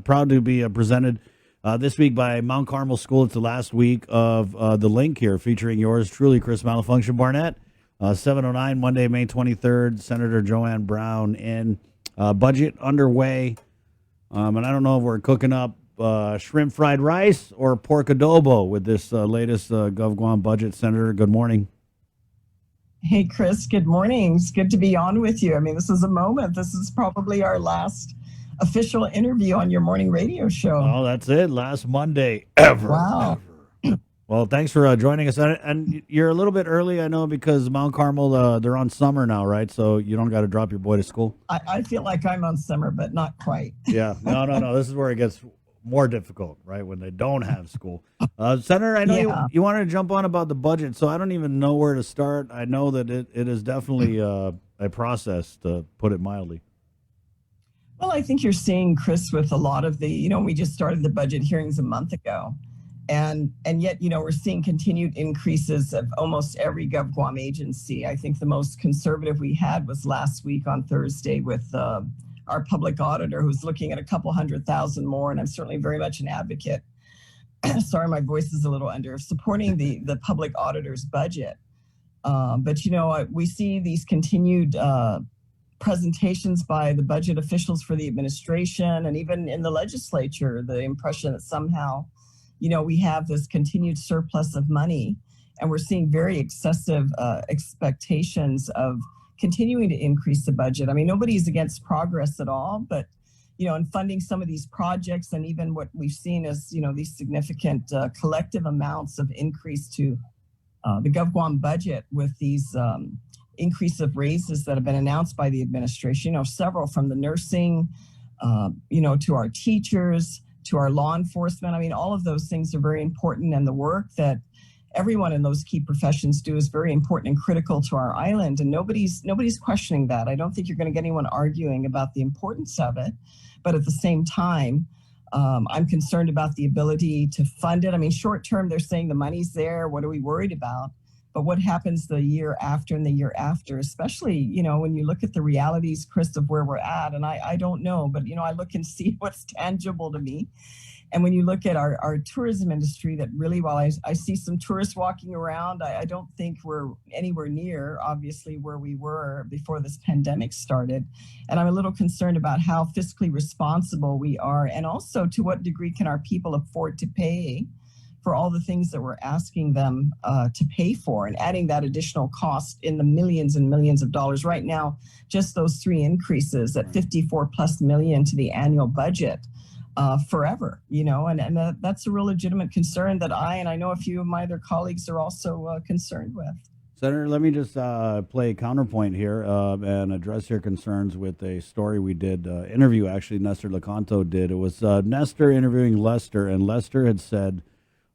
proud to be presented this week by Mount Carmel School. It's the last week of the link here, featuring yours truly, Chris Malafunction Barnett. 7:09 Monday, May 23rd. Senator Joanne Brown in budget underway, and I don't know if we're cooking up shrimp fried rice or pork adobo with this latest GovGuam budget. Senator, good morning. Hey, Chris, good morning. It's good to be on with you. I mean, this is a moment. This is probably our last official interview on your morning radio show. Oh, that's it. Last Monday ever. Wow. Ever. Well, thanks for joining us. And you're a little bit early, I know, because Mount Carmel, they're on summer now, right? So you don't got to drop your boy to school. I feel like I'm on summer, but not quite. Yeah. No. This is where it gets more difficult, right? When they don't have school. Senator, I know you wanted to jump on about the budget, so I don't even know where to start. I know that it is definitely a process, to put it mildly. Well, I think you're seeing, Chris, with a lot of the, we just started the budget hearings a month ago. And yet, we're seeing continued increases of almost every GovGuam agency. I think the most conservative we had was last week on Thursday with our public auditor, who's looking at a couple 100,000 more. And I'm certainly very much an advocate. Sorry, my voice is a little under, supporting the public auditor's budget. But, we see these continued presentations by the budget officials for the administration, and even in the legislature, the impression that somehow, we have this continued surplus of money, and we're seeing very excessive expectations of continuing to increase the budget. I mean, nobody's against progress at all, but, in funding some of these projects, and even what we've seen as, these significant collective amounts of increase to the GovGuam budget with these increase of raises that have been announced by the administration, several from the nursing, to our teachers, to our law enforcement. I mean, all of those things are very important, and the work that everyone in those key professions do is very important and critical to our island, and nobody's questioning that. I don't think you're going to get anyone arguing about the importance of it, but at the same time, I'm concerned about the ability to fund it. I mean, short term, they're saying the money's there. What are we worried about? But what happens the year after and the year after, especially, when you look at the realities, Chris, of where we're at, and I don't know, but, I look and see what's tangible to me. And when you look at our tourism industry, that really, while I see some tourists walking around, I don't think we're anywhere near, obviously, where we were before this pandemic started. And I'm a little concerned about how fiscally responsible we are, and also to what degree can our people afford to pay for all the things that we're asking them to pay for, and adding that additional cost in the millions and millions of dollars. Right now, just those three increases at 54 plus million to the annual budget forever, and that's a real legitimate concern that I know a few of my other colleagues are also concerned with. Senator, let me just play counterpoint here and address your concerns with a story we did, interview actually Nestor Lecanto did. It was Nestor interviewing Lester, and Lester had said,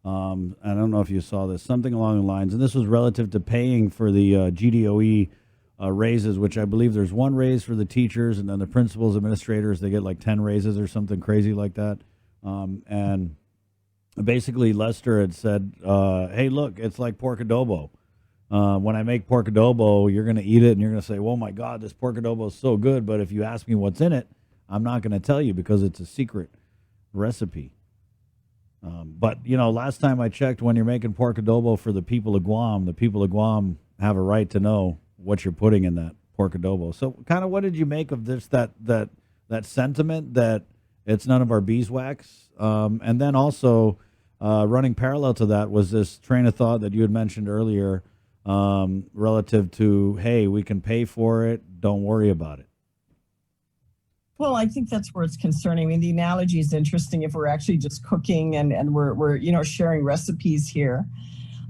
I don't know if you saw this, something along the lines, and this was relative to paying for the GDOE raises, which I believe there's one raise for the teachers, and then the principals, administrators, they get like 10 raises or something crazy like that. And basically Lester had said, hey, look, it's like pork adobo. When I make pork adobo, you're going to eat it and you're going to say, oh my God, this pork adobo is so good. But if you ask me what's in it, I'm not going to tell you because it's a secret recipe. But, last time I checked, when you're making pork adobo for the people of Guam have a right to know what you're putting in that pork adobo. So kind of what did you make of this, that sentiment that it's none of our beeswax? And then also running parallel to that was this train of thought that you had mentioned earlier relative to, hey, we can pay for it, don't worry about it. Well, I think that's where it's concerning. I mean, the analogy is interesting if we're actually just cooking and we're sharing recipes here.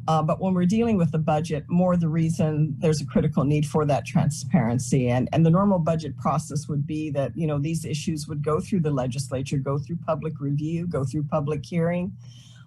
But when we're dealing with the budget, more the reason there's a critical need for that transparency. And the normal budget process would be that, these issues would go through the legislature, go through public review, go through public hearing.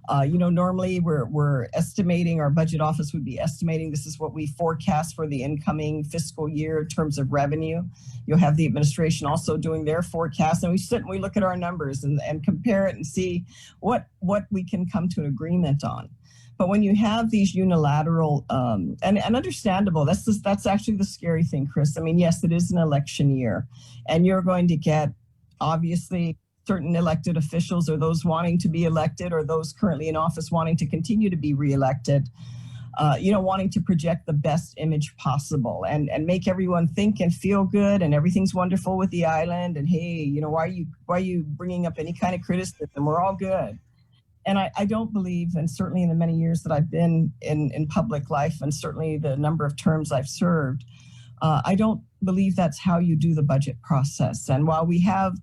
Normally we're estimating, our budget office would be estimating, this is what we forecast for the incoming fiscal year in terms of revenue. You'll have the administration also doing their forecast, and we sit and we look at our numbers and compare it and see what we can come to an agreement on. But when you have these unilateral, and understandable, that's actually the scary thing, Chris. I mean, yes, it is an election year, and you're going to get, obviously, certain elected officials or those wanting to be elected or those currently in office wanting to continue to be reelected, wanting to project the best image possible and make everyone think and feel good and everything's wonderful with the island. And hey, why are you bringing up any kind of criticism? We're all good. And I don't believe, and certainly in the many years that I've been in public life and certainly the number of terms I've served, I don't believe that's how you do the budget process. And while we have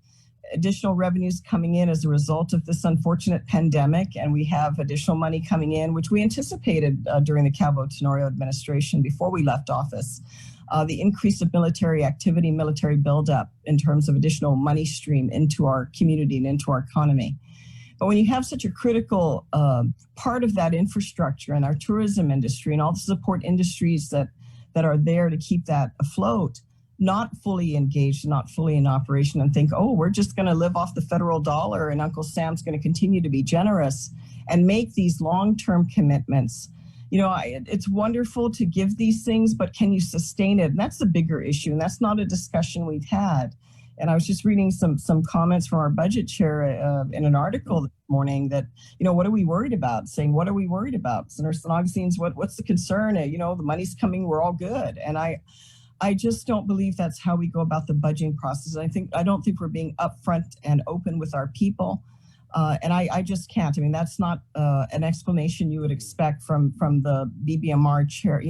additional revenues coming in as a result of this unfortunate pandemic, and we have additional money coming in, which we anticipated during the Calvo-Tenorio administration before we left office, the increase of military activity, military buildup in terms of additional money stream into our community and into our economy. But when you have such a critical part of that infrastructure and our tourism industry and all the support industries that are there to keep that afloat, not fully engaged, not fully in operation, and think, oh, we're just going to live off the federal dollar and Uncle Sam's going to continue to be generous and make these long-term commitments. It's wonderful to give these things, but can you sustain it? And that's the bigger issue, and that's not a discussion we've had. And I was just reading some comments from our budget chair in an article this morning that, what are we worried about? Saying, what are we worried about? Senator Augustine's, what's the concern? The money's coming, we're all good. And I just don't believe that's how we go about the budgeting process. I don't think we're being upfront and open with our people. And I just can't. I mean, that's not an explanation you would expect from the BBMR chair,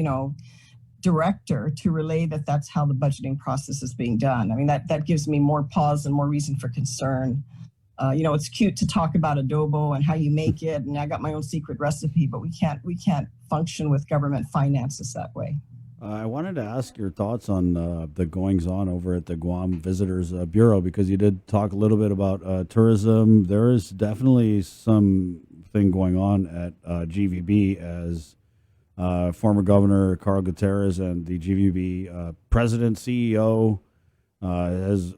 director to relay that that's how the budgeting process is being done. I mean, that gives me more pause and more reason for concern. It's cute to talk about adobo and how you make it, and I got my own secret recipe, but we can't function with government finances that way. I wanted to ask your thoughts on the goings on over at the Guam Visitors Bureau, because you did talk a little bit about tourism. There is definitely something going on at GVB as former Governor Carl Gutierrez and the GVB president, CEO, has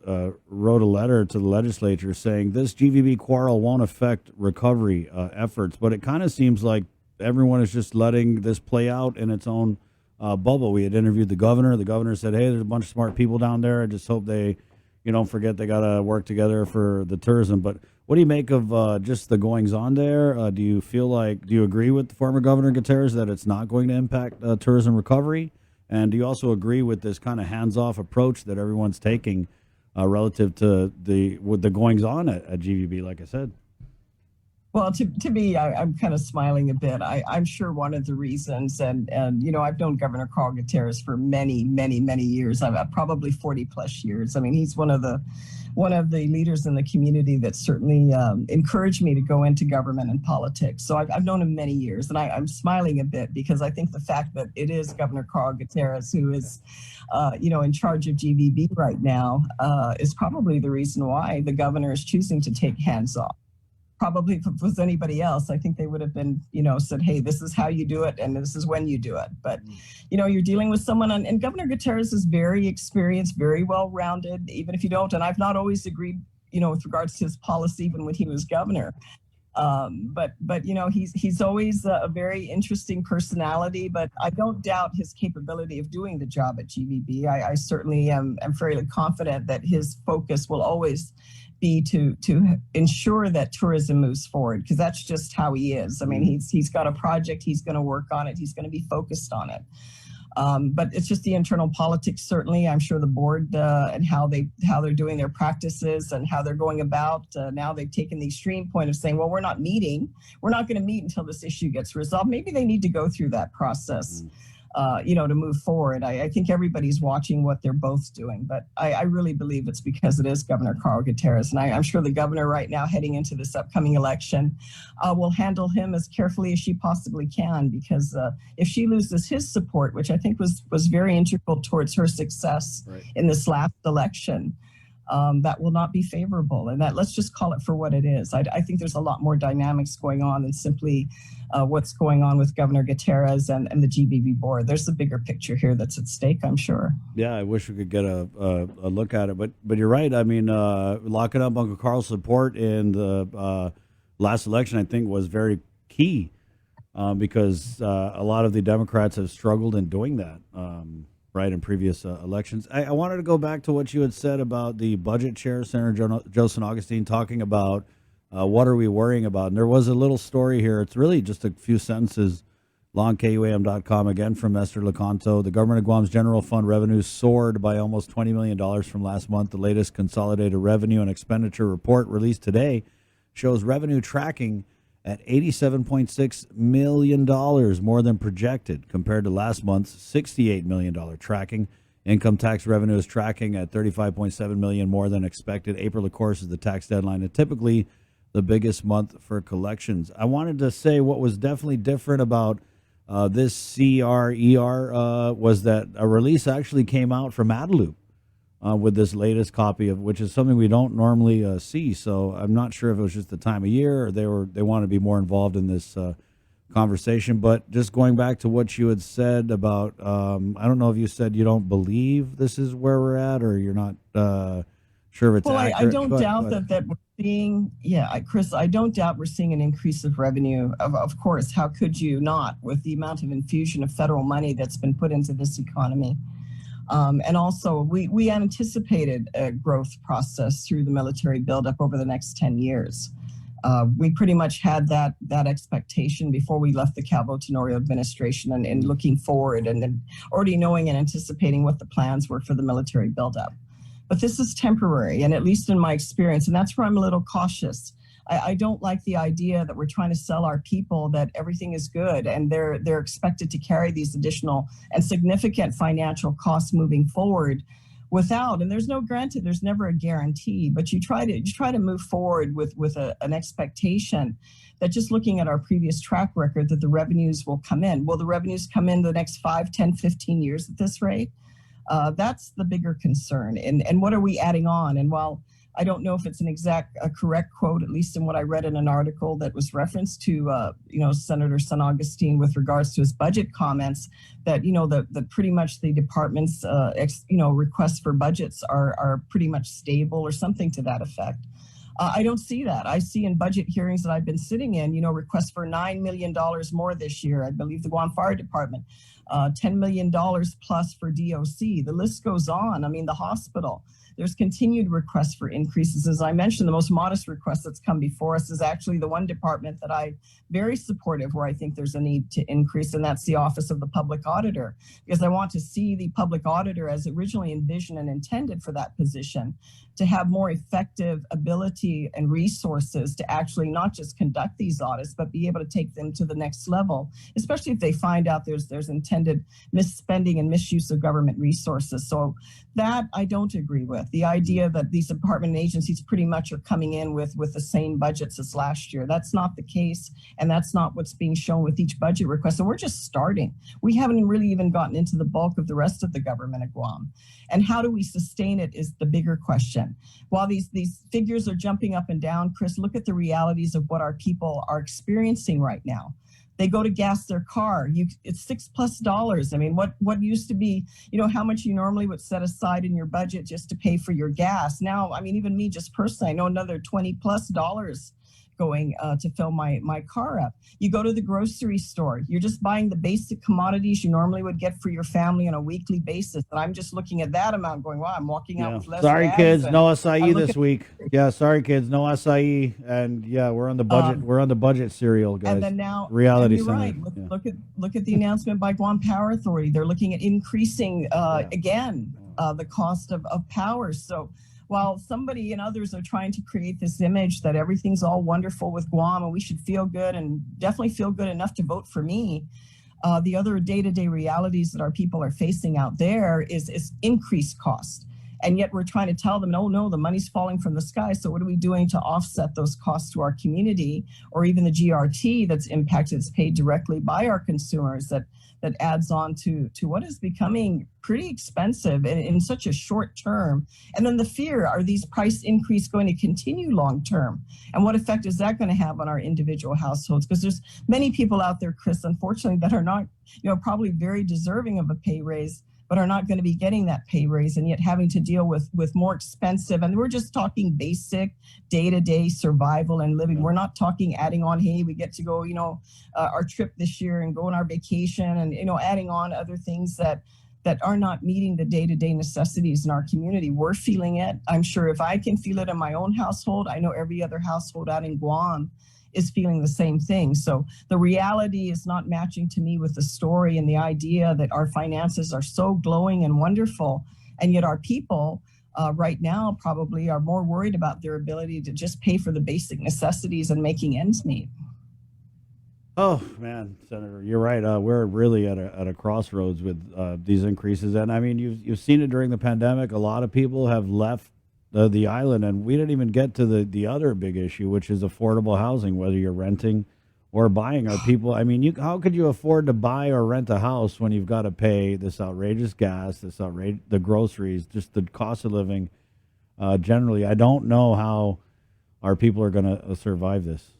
wrote a letter to the legislature saying this GVB quarrel won't affect recovery efforts. But it kind of seems like everyone is just letting this play out in its own bubble. We had interviewed the governor. The governor said, hey, there's a bunch of smart people down there. I just hope they, don't forget they got to work together for the tourism. But what do you make of just the goings on there? Do you agree with the former Governor Gutierrez that it's not going to impact tourism recovery? And do you also agree with this kind of hands-off approach that everyone's taking relative to the goings on at GVB, like I said? Well, to me, I'm kind of smiling a bit. I'm sure one of the reasons, and I've known Governor Carl Gutierrez for many, many, many years. I've probably 40 plus years. I mean, he's one of the leaders in the community that certainly encouraged me to go into government and politics. So I've known him many years, and I'm smiling a bit because I think the fact that it is Governor Carl Gutierrez who is, in charge of GVB right now is probably the reason why the governor is choosing to take hands off. Probably if it was anybody else, I think they would have been, said, hey, this is how you do it and this is when you do it. But, you're dealing with someone, and Governor Gutierrez is very experienced, very well-rounded, even if you don't. And I've not always agreed, with regards to his policy, even when he was governor. But he's always a very interesting personality, but I don't doubt his capability of doing the job at GVB. I certainly am fairly confident that his focus will always be to ensure that tourism moves forward, because that's just how he is. I mean, he's got a project, he's going to work on it, he's going to be focused on it. But it's just the internal politics, certainly. I'm sure the board and how they're doing their practices and how they're going about. Now they've taken the extreme point of saying, well, we're not meeting. We're not going to meet until this issue gets resolved. Maybe they need to go through that process, to move forward. I think everybody's watching what they're both doing. But I really believe it's because it is Governor Carl Gutierrez. And I'm sure the governor right now heading into this upcoming election will handle him as carefully as she possibly can, because if she loses his support, which I think was very integral towards her success in this last election, that will not be favorable. And that, let's just call it for what it is. I think there's a lot more dynamics going on than simply what's going on with Governor Gutierrez and the GBB board. There's a bigger picture here that's at stake, I'm sure. Yeah, I wish we could get a look at it. But you're right. I mean, locking up Uncle Carl's support in the last election, I think, was very key because a lot of the Democrats have struggled in doing that. right, in previous elections. I wanted to go back to what you had said about the budget chair, Senator Joe St. Augustine, talking about what are we worrying about. And there was a little story here. It's really just a few sentences long, KUAM.com, again from Esther Lecanto. The government of Guam's general fund revenues soared by almost $20 million from last month. The latest consolidated revenue and expenditure report released today shows revenue tracking at $87.6 million, more than projected, compared to last month's $68 million tracking. Income tax revenue is tracking at $35.7 million, more than expected. April, of course, is the tax deadline, and typically the biggest month for collections. I wanted to say what was definitely different about this CRER was that a release actually came out from Adelup with this latest copy of, which is something we don't normally see. So I'm not sure if it was just the time of year or they want to be more involved in this conversation. But just going back to what you had said about, I don't know if you said you don't believe this is where we're at, or you're not sure if it's accurate. I don't doubt that we're seeing, Chris, I don't doubt we're seeing an increase of revenue. Of course, how could you not, with the amount of infusion of federal money that's been put into this economy? And also, we anticipated a growth process through the military buildup over the next 10 years. We pretty much had that expectation before we left the Calvo Tenorio administration, and looking forward and already knowing and anticipating what the plans were for the military buildup. But this is temporary, and at least in my experience, and that's where I'm a little cautious. I don't like the idea that we're trying to sell our people that everything is good and they're expected to carry these additional and significant financial costs moving forward without, and there's never a guarantee, but you try to move forward with an expectation that, just looking at our previous track record, that the revenues will come in. Will the revenues come in the next 5, 10, 15 years at this rate? That's the bigger concern. And what are we adding on? And while I don't know if it's a correct quote, at least in what I read in an article that was referenced to, Senator St. Augustine with regards to his budget comments, that, that pretty much the department's, requests for budgets are pretty much stable or something to that effect. I don't see that. I see in budget hearings that I've been sitting in, requests for $9 million more this year. I believe the Guam Fire Department, $10 million plus for DOC. The list goes on. I mean, the hospital. There's continued requests for increases. As I mentioned, the most modest request that's come before us is actually the one department that I'm very supportive, where I think there's a need to increase, and that's the Office of the Public Auditor, because I want to see the public auditor, as originally envisioned and intended for that position, to have more effective ability and resources to actually not just conduct these audits, but be able to take them to the next level, especially if they find out there's intended misspending and misuse of government resources. So that I don't agree with. The idea that these department and agencies pretty much are coming in with the same budgets as last year. That's not the case, and that's not what's being shown with each budget request. And we're just starting. We haven't really even gotten into the bulk of the rest of the government of Guam. And how do we sustain it is the bigger question. While these figures are jumping up and down, Chris, look at the realities of what our people are experiencing right now. They go to gas their car. It's $6+ I mean, what used to be, how much you normally would set aside in your budget just to pay for your gas. Now, I mean, even me just personally, I know another $20+ going to fill my car up. You go to the grocery store, you're just buying the basic commodities you normally would get for your family on a weekly basis. And I'm just looking at that amount going, wow, I'm walking out with less Sorry, bags. kids, no acai this week. Yeah, sorry, kids, no acai. And yeah, we're on the budget. We're on the budget cereal, guys. And then now, reality center. Right. Yeah. Look at the announcement by Guam Power Authority. They're looking at increasing again the cost of power. So while somebody and others are trying to create this image that everything's all wonderful with Guam and we should feel good and definitely feel good enough to vote for me, the other day-to-day realities that our people are facing out there is increased cost. And yet we're trying to tell them, no, the money's falling from the sky. So what are we doing to offset those costs to our community, or even the GRT that's impacted, it's paid directly by our consumers, that adds on to what is becoming pretty expensive in such a short term. And then the fear, are these price increases going to continue long term? And what effect is that going to have on our individual households? Because there's many people out there, Chris, unfortunately, that are not, probably very deserving of a pay raise, but are not going to be getting that pay raise, and yet having to deal with more expensive. And we're just talking basic day-to-day survival and living. We're not talking adding on, hey, we get to go, our trip this year and go on our vacation, and, adding on other things that that are not meeting the day-to-day necessities in our community. We're feeling it. I'm sure if I can feel it in my own household, I know every other household out in Guam is feeling the same thing. So the reality is not matching to me with the story and the idea that our finances are so glowing and wonderful, and yet our people right now probably are more worried about their ability to just pay for the basic necessities and making ends meet. Oh man, Senator, you're right. We're really at a crossroads with these increases, and I mean, you've seen it during the pandemic. A lot of people have left the island, and we didn't even get to the other big issue, which is affordable housing. Whether you're renting or buying, are people? I mean, how could you afford to buy or rent a house when you've got to pay this outrageous gas, the groceries, just the cost of living generally? I don't know how our people are going to survive this.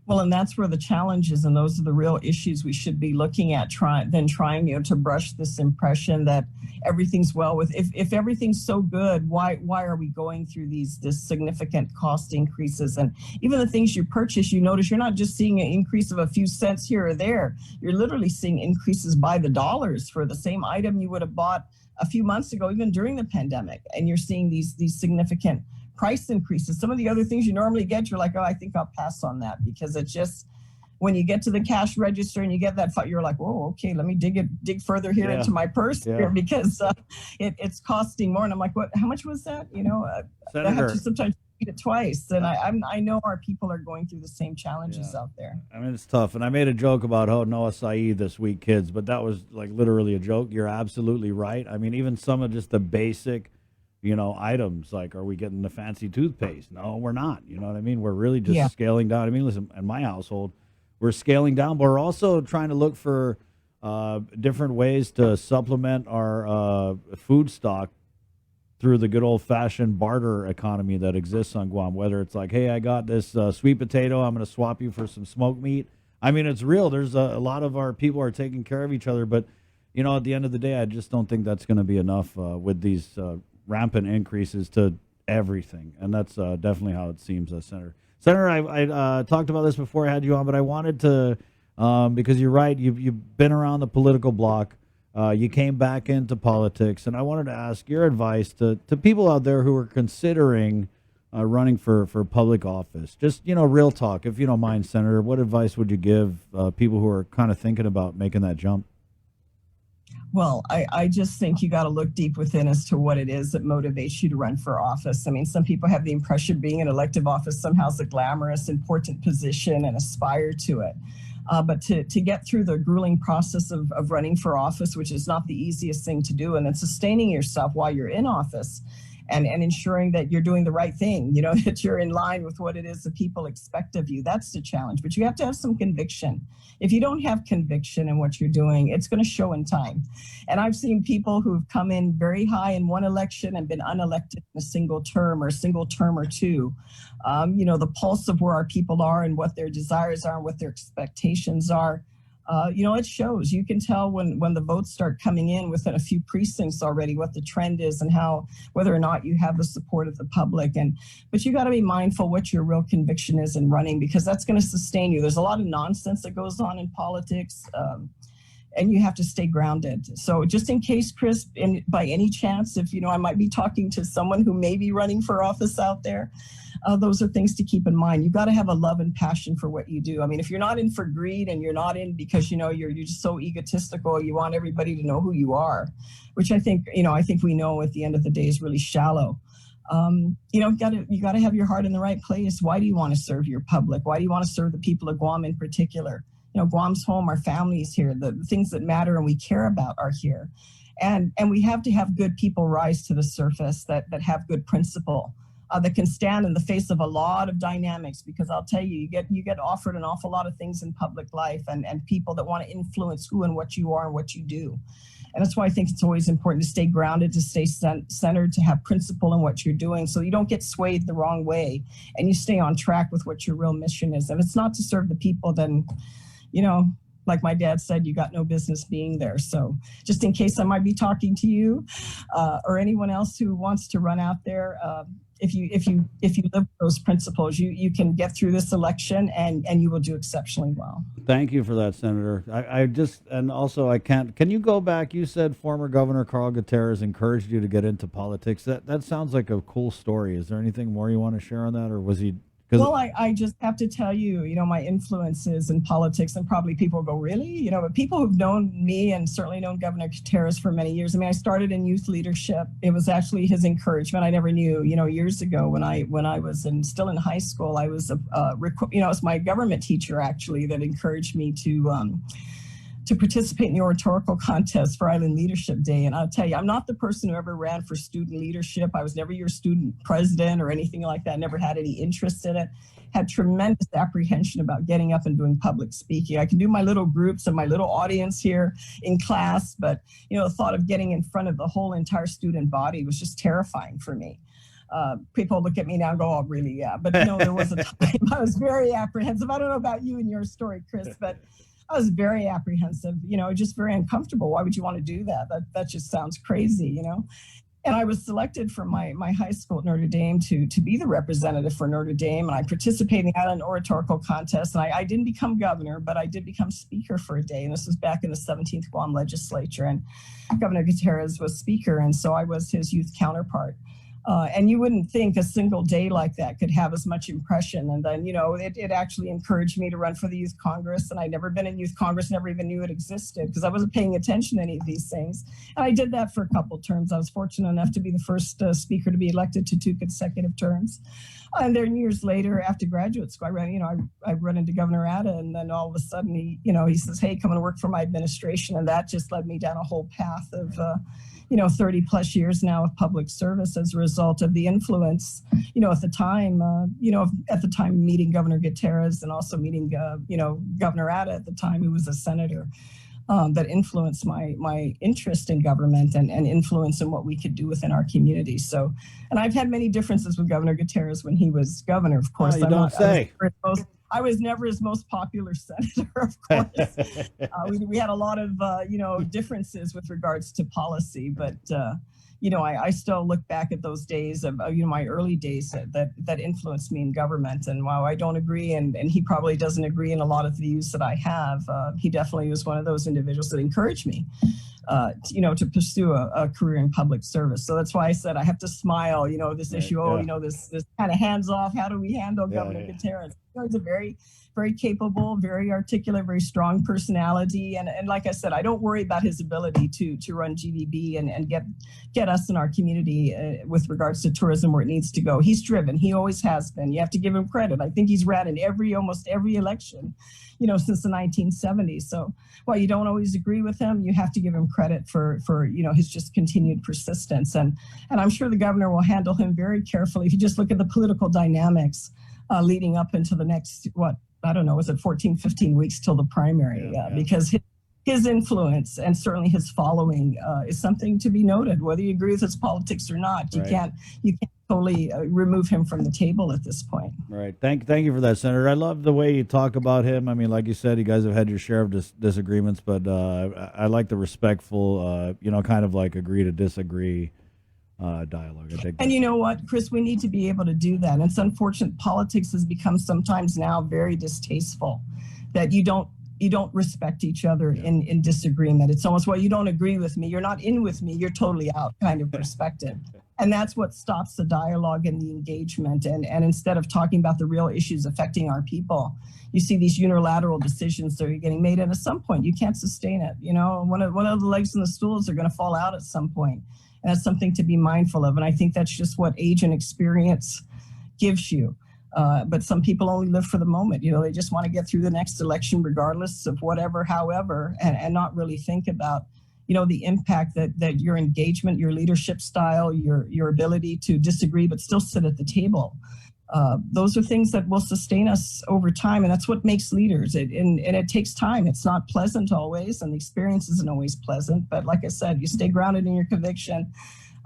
Well, and that's where the challenge is, and those are the real issues we should be looking at, trying to brush this impression that everything's well with. If everything's so good, why are we going through this significant cost increases? And even the things you purchase, you notice you're not just seeing an increase of a few cents here or there. You're literally seeing increases by the dollars for the same item you would have bought a few months ago, even during the pandemic. And you're seeing these significant price increases. Some of the other things you normally get, you're like, oh, I think I'll pass on that, because it's just, when you get to the cash register and you get that, you're like, oh, okay, let me dig further here into my purse here, because it's costing more. And I'm like, what? How much was that? I have to sometimes read it twice. And I know our people are going through the same challenges out there. I mean, it's tough. And I made a joke about, oh, no acai this week, kids, but that was like literally a joke. You're absolutely right. I mean, even some of just the basic items, like, are we getting the fancy toothpaste? No, we're not. You know what I mean? We're really just scaling down. I mean, listen, in my household, we're scaling down, but we're also trying to look for different ways to supplement our food stock through the good old-fashioned barter economy that exists on Guam, whether it's like, hey, I got this sweet potato, I'm going to swap you for some smoked meat. I mean, it's real. There's a lot of our people are taking care of each other, but, at the end of the day, I just don't think that's going to be enough with these rampant increases to everything, and that's definitely how it seems, Senator. Senator, I talked about this before I had you on, but I wanted to, because you're right, you've been around the political block, you came back into politics, and I wanted to ask your advice to people out there who are considering running for public office. Just, real talk, if you don't mind, Senator, what advice would you give people who are kind of thinking about making that jump? Well, I just think you got to look deep within as to what it is that motivates you to run for office. I mean, some people have the impression being in elective office somehow is a glamorous, important position and aspire to it. But to get through the grueling process of running for office, which is not the easiest thing to do, and then sustaining yourself while you're in office, and ensuring that you're doing the right thing, that you're in line with what it is that people expect of you. That's the challenge. But you have to have some conviction. If you don't have conviction in what you're doing, it's going to show in time. And I've seen people who've come in very high in one election and been unelected in a single term or two. The pulse of where our people are and what their desires are and what their expectations are. It shows. You can tell when the votes start coming in within a few precincts already what the trend is and whether or not you have the support of the public. But you got to be mindful what your real conviction is in running, because that's going to sustain you. There's a lot of nonsense that goes on in politics, and you have to stay grounded. So just in case, Chris, by any chance, if I might be talking to someone who may be running for office out there, those are things to keep in mind. You got to have a love and passion for what you do. I mean, if you're not in for greed and you're not in because you're just so egotistical, you want everybody to know who you are, which I think we know at the end of the day is really shallow. You got to have your heart in the right place. Why do you want to serve your public? Why do you want to serve the people of Guam in particular? Guam's home, our families here, the things that matter and we care about are here, and we have to have good people rise to the surface that have good principle. That can stand in the face of a lot of dynamics, because I'll tell you, you get offered an awful lot of things in public life and people that want to influence who and what you are and what you do. And that's why I think it's always important to stay grounded, to stay centered, to have principle in what you're doing so you don't get swayed the wrong way and you stay on track with what your real mission is. If it's not to serve the people, then, like my dad said, you got no business being there. So just in case I might be talking to you or anyone else who wants to run out there, if you live those principles, you can get through this election and you will do exceptionally well. Thank you for that, Senator. I just, and also I can't, can you go back? You said former Governor Carl Gutierrez encouraged you to get into politics. That sounds like a cool story. Is there anything more you want to share on that? Or was he, well, I just have to tell you, my influences in politics, and probably people go, really? But people who've known me and certainly known Governor Gutierrez for many years. I mean, I started in youth leadership. It was actually his encouragement. I never knew, years ago when I was still in high school, I was, it was my government teacher actually that encouraged me to participate in the oratorical contest for Island Leadership Day. And I'll tell you, I'm not the person who ever ran for student leadership. I was never your student president or anything like that. Never had any interest in it. Had tremendous apprehension about getting up and doing public speaking. I can do my little groups and my little audience here in class, but the thought of getting in front of the whole entire student body was just terrifying for me. People look at me now and go, oh, really? Yeah. But there was a time I was very apprehensive. I don't know about you and your story, Chris, but I was very apprehensive, just very uncomfortable. Why would you want to do that? That just sounds crazy, And I was selected from my high school at Notre Dame to be the representative for Notre Dame. And I participated in the Island Oratorical Contest. And I didn't become governor, but I did become speaker for a day. And this was back in the 17th Guam legislature. And Governor Gutierrez was speaker. And so I was his youth counterpart. And you wouldn't think a single day like that could have as much impression. And then, it actually encouraged me to run for the Youth Congress. And I'd never been in Youth Congress, never even knew it existed because I wasn't paying attention to any of these things. And I did that for a couple terms. I was fortunate enough to be the first speaker to be elected to 2 consecutive terms. And then years later, after graduate school, I run into Governor Atta, and then all of a sudden he says, hey, come and work for my administration. And that just led me down a whole path of 30 plus years now of public service as a result of the influence, at the time, meeting Governor Gutierrez and also meeting, Governor Atta at the time, who was a senator, that influenced my interest in government and influence in what we could do within our community. So, and I've had many differences with Governor Gutierrez when he was governor, of course. You don't say. I was never his most popular senator, of course. We had a lot of, differences with regards to policy, but, I still look back at those days of, my early days that influenced me in government. And while I don't agree, and he probably doesn't agree in a lot of the views that I have, he definitely was one of those individuals that encouraged me, to pursue a career in public service. So that's why I said I have to smile, this Right, issue, this kind of hands off. How do we handle Governor Gutierrez? He's a very, very capable, very articulate, very strong personality. And like I said, I don't worry about his ability to run GVB and get us in our community with regards to tourism where it needs to go. He's driven. He always has been. You have to give him credit. I think he's ran in almost every election, since the 1970s. So while you don't always agree with him, you have to give him credit for his just continued persistence. And I'm sure the governor will handle him very carefully. If you just look at the political dynamics leading up into the next, was it 14, 15 weeks till the primary? Because his influence and certainly his following is something to be noted, whether you agree with his politics or not. You can't totally remove him from the table at this point. Right. Thank you for that, Senator. I love the way you talk about him. I mean, like you said, you guys have had your share of disagreements, but I like the respectful, kind of like agree to disagree dialogue. I think. And you know what, Chris, we need to be able to do that. And it's unfortunate. Politics has become sometimes now very distasteful, that you don't respect each other in disagreement. It's almost, well, you don't agree with me, you're not in with me, you're totally out kind of perspective. And that's what stops the dialogue and the engagement. And instead of talking about the real issues affecting our people, you see these unilateral decisions that are getting made. And at some point, you can't sustain it. One of the legs in the stools are going to fall out at some point. And that's something to be mindful of. And I think that's just what age and experience gives you. But some people only live for the moment. They just want to get through the next election regardless of whatever, however, and not really think about, the impact that your engagement, your leadership style, your ability to disagree but still sit at the table. Those are things that will sustain us over time. And that's what makes leaders. And it takes time. It's not pleasant always, and the experience isn't always pleasant. But like I said, you stay grounded in your conviction.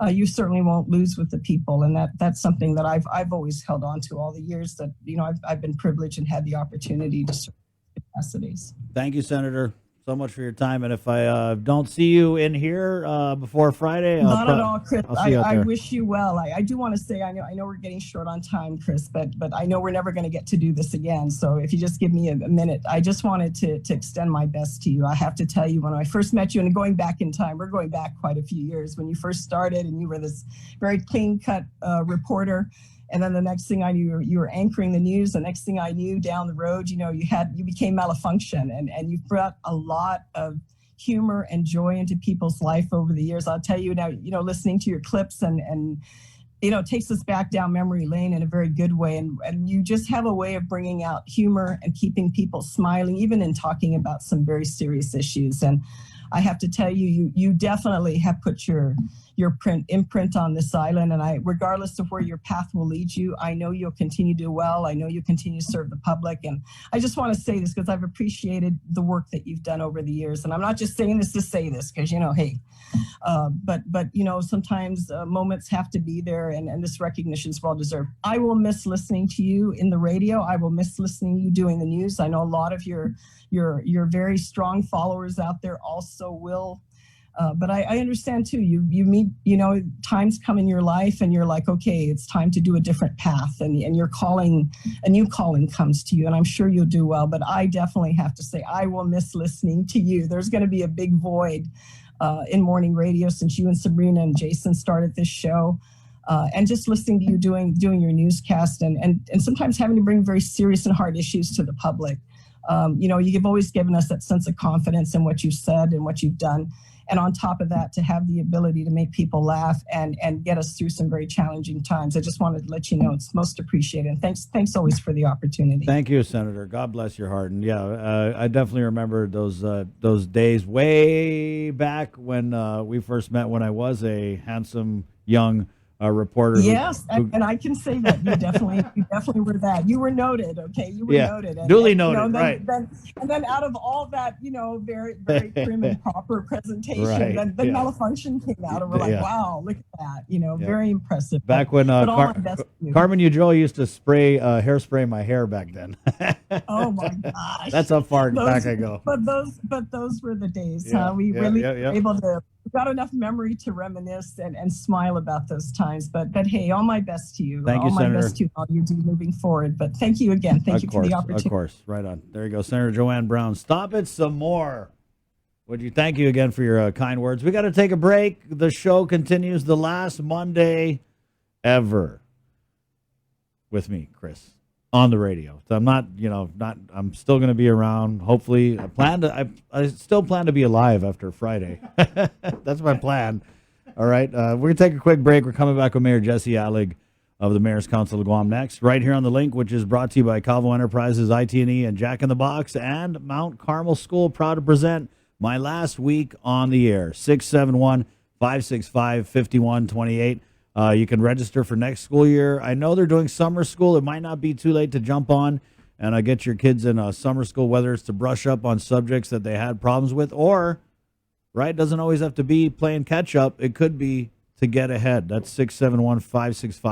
You certainly won't lose with the people. And that's something that I've always held on to all the years that, I've been privileged and had the opportunity to serve capacities. Thank you, Senator. so much for your time. And if I don't see you in here before Friday, Not at all, Chris. I'll see you out I there. wish you well. I do want to say I know we're getting short on time, Chris, but I know we're never going to get to do this again. So if you just give me a minute, I just wanted to extend my best to you. I have to tell you, when I first met you, and going back in time, we're going back quite a few years, when you first started and you were this very clean-cut reporter. And then the next thing I knew, you were anchoring the news. The next thing I knew, down the road, you became Malfunction, and you've brought a lot of humor and joy into people's life over the years. I'll tell you now, listening to your clips and it takes us back down memory lane in a very good way. And you just have a way of bringing out humor and keeping people smiling, even in talking about some very serious issues. And I have to tell you, you definitely have put your imprint on this island. And regardless of where your path will lead you, I know you'll continue to do well. I know you'll continue to serve the public. And I just want to say this because I've appreciated the work that you've done over the years. And I'm not just saying this to say this because, hey, but sometimes moments have to be there, and this recognition is well deserved. I will miss listening to you in the radio. I will miss listening to you doing the news. I know a lot of your very strong followers out there also will. But I understand too, you meet, times come in your life and you're like, okay, it's time to do a different path, and a new calling comes to you, and I'm sure you'll do well. But I definitely have to say, I will miss listening to you. There's going to be a big void in morning radio since you and Sabrina and Jason started this show. And just listening to you doing your newscast and sometimes having to bring very serious and hard issues to the public. You've always given us that sense of confidence in what you've said and what you've done. And on top of that, to have the ability to make people laugh and get us through some very challenging times. I just wanted to let you know it's most appreciated. And thanks always for the opportunity. Thank you, Senator. God bless your heart. And yeah, I definitely remember those days way back when we first met, when I was a handsome young reporter. Yes, and I can say that you definitely were that. You were noted, okay? You were noted. Duly noted, right. And then out of all that, very, very prim and proper presentation, right. then Malfunction came out, and we're like, wow, look at that, very impressive. Back when Carmen Eudreau used to hairspray my hair back then. Oh my gosh. That's how far back I go. But those were the days, huh? We really were able to. We got enough memory to reminisce and smile about those times. But hey, all my best to you. Thank you, Senator. All my best to you, all you do moving forward. But thank you again. Thank you for the opportunity. Of course, right on. There you go, Senator Joanne Brown. Stop it some more. Would you? Thank you again for your kind words. We got to take a break. The show continues the last Monday ever with me, Chris, on the radio. So I'm not, I'm still going to be around. Hopefully, I still plan to be alive after Friday. That's my plan. All right. We're going to take a quick break. We're coming back with Mayor Jesse Allig of the Mayor's Council of Guam next, right here on The Link, which is brought to you by Calvo Enterprises, IT&E, and Jack in the Box, and Mount Carmel School, proud to present my last week on the air, 671-565-5128. You can register for next school year. I know they're doing summer school. It might not be too late to jump on and get your kids in a summer school, whether it's to brush up on subjects that they had problems with, or, right, doesn't always have to be playing catch up. It could be to get ahead. That's 671-565